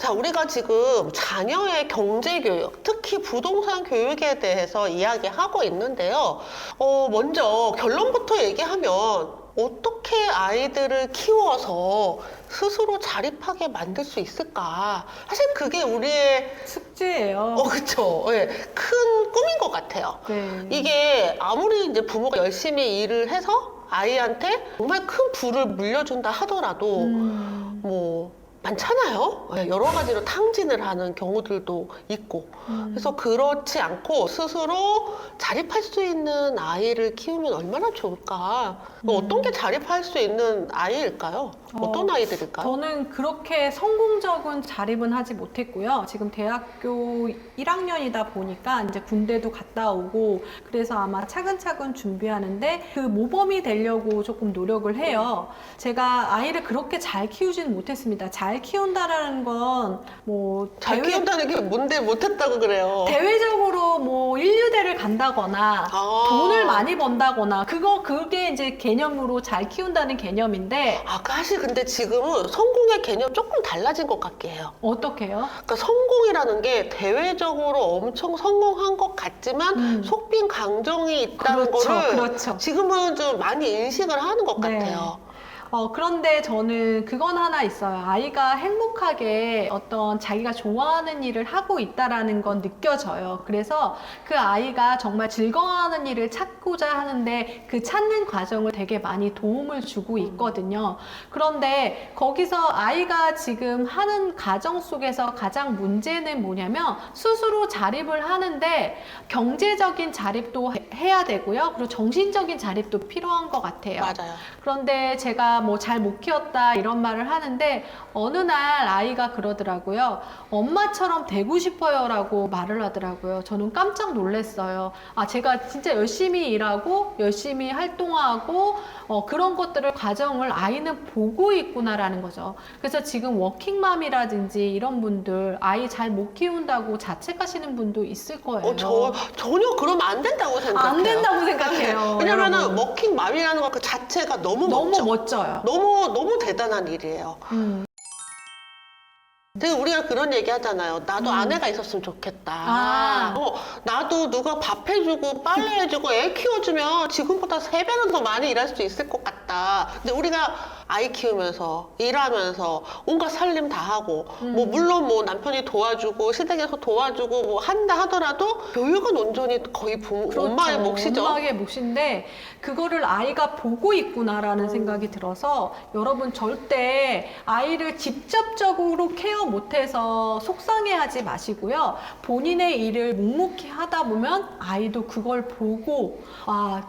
자, 우리가 지금 자녀의 경제교육, 특히 부동산 교육에 대해서 이야기하고 있는데요. 먼저 결론부터 얘기하면 어떻게 아이들을 키워서 스스로 자립하게 만들 수 있을까? 사실 그게 우리의 숙제예요. 그쵸. 예, 큰 꿈인 것 같아요. 네. 이게 아무리 이제 부모가 열심히 일을 해서 아이한테 정말 큰 부를 물려준다 하더라도 뭐 많잖아요. 예, 여러 가지로 탕진을 하는 경우들도 있고. 그래서 그렇지 않고 스스로 자립할 수 있는 아이를 키우면 얼마나 좋을까? 어떤 게 자립할 수 있는 아이일까요? 어떤 아이들일까요? 저는 그렇게 성공적인 자립은 하지 못했고요. 지금 대학교 1학년이다 보니까 이제 군대도 갔다 오고 그래서 아마 차근차근 준비하는데 그 모범이 되려고 조금 노력을 해요. 제가 아이를 그렇게 잘 키우지는 못했습니다. 잘 키운다라는 건 뭐 잘 키운다는 게 뭔데 못했다고 그래요? 대외적으로 뭐 인류대를 간다거나 돈을 많이 번다거나 그게 이제 개념으로 잘 키운다는 개념인데 사실 근데 지금은 성공의 개념 조금 달라진 것 같긴 해요. 어떻게 해요? 그러니까 성공이라는 게 대외적으로 엄청 성공한 것 같지만 속빈 강정이 있다는 거를 그렇죠. 지금은 좀 많이 인식을 하는 것 네. 같아요. 그런데 저는 그건 하나 있어요. 아이가 행복하게 어떤 자기가 좋아하는 일을 하고 있다라는 건 느껴져요. 그래서 그 아이가 정말 즐거워하는 일을 찾고자 하는데 그 찾는 과정을 되게 많이 도움을 주고 있거든요. 그런데 거기서 아이가 지금 하는 가정 속에서 가장 문제는 뭐냐면 스스로 자립을 하는데 경제적인 자립도 해야 되고요. 그리고 정신적인 자립도 필요한 것 같아요. 맞아요. 그런데 제가 뭐 잘 못 키웠다 이런 말을 하는데 어느 날 아이가 그러더라고요. 엄마처럼 되고 싶어요 라고 말을 하더라고요. 저는 깜짝 놀랐어요. 제가 진짜 열심히 일하고 열심히 활동하고 그런 것들을 과정을 아이는 보고 있구나라는 거죠. 그래서 지금 워킹맘이라든지 이런 분들 아이 잘 못 키운다고 자책하시는 분도 있을 거예요. 전혀 그러면 안 된다고 생각해요. 안 된다고 생각해요. 왜냐면은 워킹맘이라는 것 그 자체가 너무 멋져요. 너무 대단한 일이에요. 되게 우리가 그런 얘기 하잖아요. 나도 아내가 있었으면 좋겠다. 나도 누가 밥 해주고 빨래 해주고 애 키워주면 지금보다 3배는 더 많이 일할 수 있을 것 같다. 근데 우리가 아이 키우면서 일하면서 온갖 살림 다 하고 뭐 물론 뭐 남편이 도와주고 시댁에서 도와주고 뭐 한다 하더라도 교육은 온전히 거의 그렇죠. 엄마의 몫이죠. 엄마의 몫인데 그거를 아이가 보고 있구나라는 생각이 들어서 여러분 절대 아이를 직접적으로 케어 못해서 속상해하지 마시고요. 본인의 일을 묵묵히 하다 보면 아이도 그걸 보고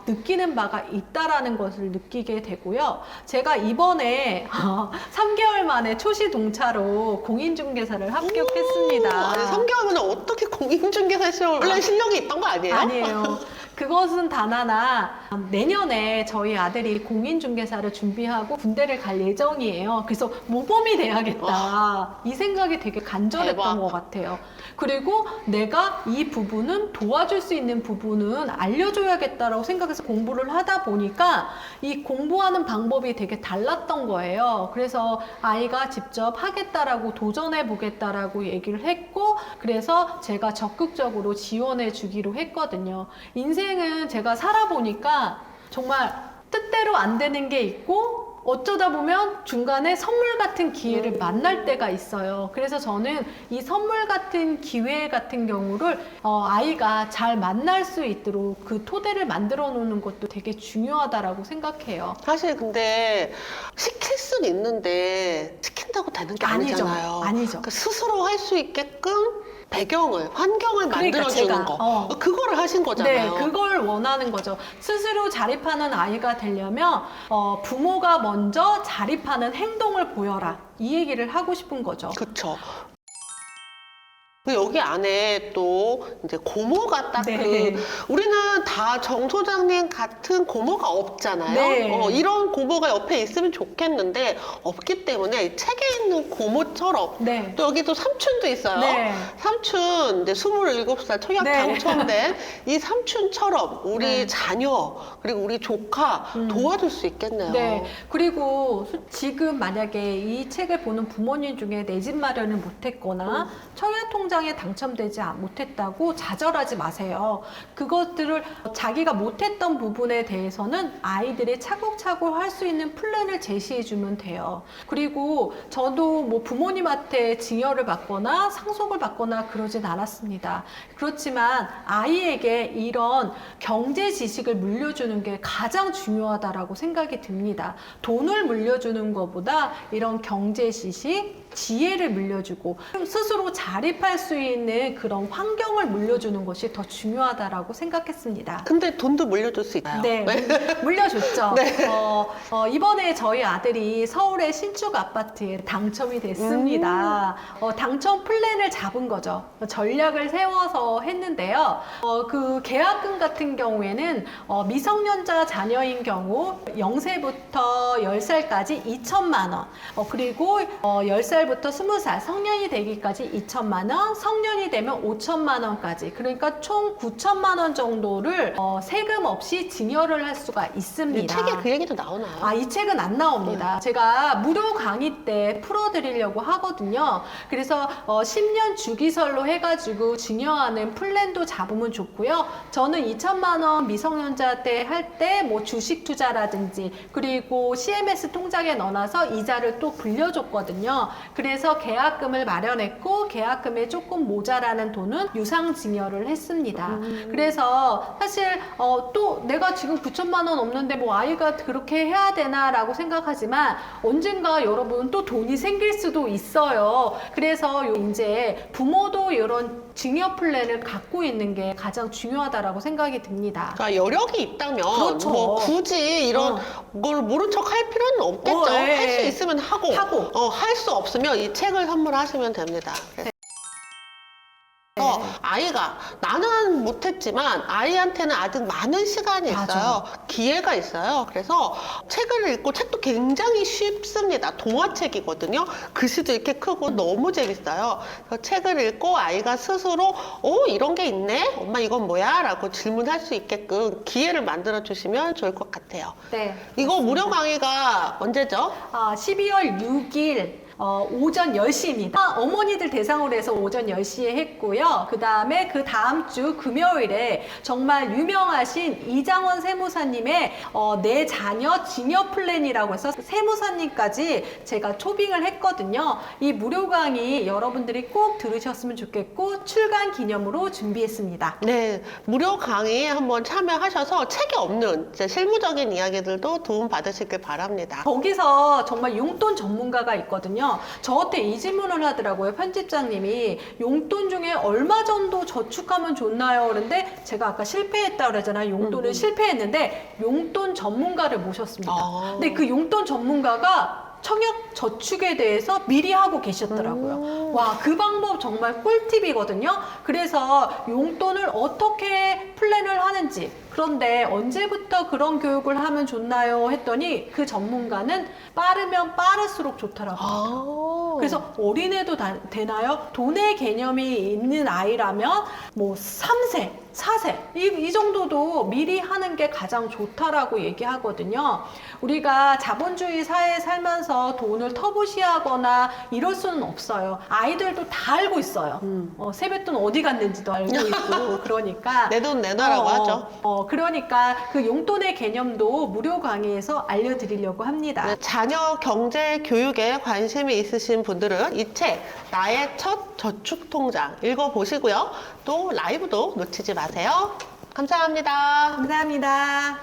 느끼는 바가 있다라는 것을 느끼게 되고요. 제가 이번에 3개월 만에 초시 동차로 공인중개사를 합격했습니다. 아니 3개월만에 어떻게 공인중개사 시험을 원래 실력이 있던 거 아니에요? 아니에요. 그것은 단 하나 내년에 저희 아들이 공인중개사를 준비하고 군대를 갈 예정이에요. 그래서 모범이 돼야겠다. 이 생각이 되게 간절했던 대박. 것 같아요. 그리고 내가 이 부분은 도와줄 수 있는 부분은 알려줘야겠다라고 생각해서 공부를 하다 보니까 이 공부하는 방법이 되게 달랐던 거예요. 그래서 아이가 직접 하겠다라고 도전해 보겠다라고 얘기를 했고 그래서 제가 적극적으로 지원해 주기로 했거든요. 인생은 제가 살아보니까 정말 뜻대로 안 되는 게 있고 어쩌다 보면 중간에 선물 같은 기회를 만날 때가 있어요. 그래서 저는 이 선물 같은 기회 같은 경우를 아이가 잘 만날 수 있도록 그 토대를 만들어 놓는 것도 되게 중요하다라고 생각해요. 사실 근데 시킬 수는 있는데 시킨다고 되는 게 아니잖아요. 아니죠. 그러니까 스스로 할 수 있게끔 환경을 그러니까 만들어주는 제가, 거. 그거를 하신 거잖아요. 네, 그걸 원하는 거죠. 스스로 자립하는 아이가 되려면 부모가 먼저 자립하는 행동을 보여라. 이 얘기를 하고 싶은 거죠. 그쵸. 그리고 여기 안에 또 이제 고모가 딱 네. 우리는 다 정 소장님 같은 고모가 없잖아요. 네. 이런 고모가 옆에 있으면 좋겠는데 없기 때문에 이 책에 있는 고모처럼 네. 또 여기 또 삼촌도 있어요. 네. 삼촌 이제 27살 청약 네. 당첨된 이 삼촌처럼 우리 네. 자녀 그리고 우리 조카 도와줄 수 있겠네요. 네. 그리고 지금 만약에 이 책을 보는 부모님 중에 내 집 마련을 못했거나 청약통장에 당첨되지 못했다고 좌절하지 마세요. 그것들을 자기가 못했던 부분에 대해서는 아이들이 차곡차곡 할 수 있는 플랜을 제시해주면 돼요. 그리고 저도 뭐 부모님한테 증여를 받거나 상속을 받거나 그러진 않았습니다. 그렇지만 아이에게 이런 경제 지식을 물려주는 게 가장 중요하다라고 생각이 듭니다. 돈을 물려주는 것보다 이런 경제 지식, 지혜를 물려주고 스스로 자립할 수 있는 그런 환경을 물려주는 것이 더 중요하다라고 생각했습니다. 근데 돈도 물려줄 수 있나요? 네, 물려줬죠. 네. 이번에 저희 아들이 서울의 신축 아파트에 당첨이 됐습니다. 당첨 플랜을 잡은 거죠. 전략을 세워서 했는데요. 그 계약금 같은 경우에는 미성년자 자녀인 경우 0세부터 10살까지 2천만 원, 그리고 10살부터 20살 성년이 되기까지 2천만 원, 성년이 되면 5천만 원까지, 그러니까 총 9천만 원 정도를 세금 없이 증여를 할 수가 있습니다. 이 책에 그 얘기도 나오나요? 이 책은 안 나옵니다. 제가 무료 강의 때 풀어드리려고 하거든요. 그래서 10년 주기설로 해가지고 증여하는 플랜도 잡으면 좋고요. 저는 2천만 원 미성년자 때 할 때 뭐 주식 투자라든지 그리고 CMS 통장에 넣어놔서 이자를 또 불려줬거든요. 그래서 계약금을 마련했고 계약금에 조금 모자라는 돈은 유상증여를 했습니다. 그래서 사실 또 내가 지금 9천만 원 없는데 뭐 아이가 그렇게 해야 되나라고 생각하지만 언젠가 여러분 또 돈이 생길 수도 있어요. 그래서 이제 부모도 이런 증여 플랜을 갖고 있는 게 가장 중요하다라고 생각이 듭니다. 그러니까 여력이 있다면 그렇죠. 뭐 굳이 이런 걸 모른 척 할 필요는 없겠죠. 네. 할 수 있으면 하고, 할 수 없으면 이 책을 선물하시면 됩니다. 그래서 아이가 나는 못했지만 아이한테는 아직 많은 시간이 있어요. 맞아. 기회가 있어요. 그래서 책을 읽고 책도 굉장히 쉽습니다. 동화책이거든요. 글씨도 이렇게 크고 너무 재밌어요. 그래서 책을 읽고 아이가 스스로 이런 게 있네? 엄마 이건 뭐야? 라고 질문할 수 있게끔 기회를 만들어 주시면 좋을 것 같아요. 네. 이거 무료 강의가 언제죠? 12월 6일 오전 10시입니다. 어머니들 대상으로 해서 오전 10시에 했고요. 그 다음에 그 다음 주 금요일에 정말 유명하신 이장원 세무사님의 내 자녀 증여 플랜이라고 해서 세무사님까지 제가 초빙을 했거든요. 이 무료 강의 여러분들이 꼭 들으셨으면 좋겠고 출간 기념으로 준비했습니다. 네, 무료 강의 한번 참여하셔서 책에 없는 이제 실무적인 이야기들도 도움 받으시길 바랍니다. 거기서 정말 용돈 전문가가 있거든요. 저한테 이 질문을 하더라고요. 편집장님이 용돈 중에 얼마 정도 저축하면 좋나요? 그런데 제가 아까 실패했다고 그러잖아요. 용돈은 실패했는데 용돈 전문가를 모셨습니다. 근데 그 용돈 전문가가 청약 저축에 대해서 미리 하고 계셨더라고요. 와, 그 방법 정말 꿀팁이거든요. 그래서 용돈을 어떻게 플랜을 하는지, 그런데 언제부터 그런 교육을 하면 좋나요? 했더니 그 전문가는 빠르면 빠를수록 좋더라고요. 그래서 어린애도 되나요? 돈의 개념이 있는 아이라면 뭐 3세, 4세 이 정도도 미리 하는 게 가장 좋다라고 얘기하거든요. 우리가 자본주의 사회에 살면서 돈을 터부시하거나 이럴 수는 없어요. 아이들도 다 알고 있어요. 세뱃돈 어디 갔는지도 알고 있고 그러니까 내 돈 내놔라고 하죠. 그러니까 그 용돈의 개념도 무료 강의에서 알려드리려고 합니다. 네, 자녀 경제 교육에 관심이 있으신 분들은 이 책 나의 첫 저축 통장 읽어보시고요. 또 라이브도 놓치지 마세요. 감사합니다. 감사합니다.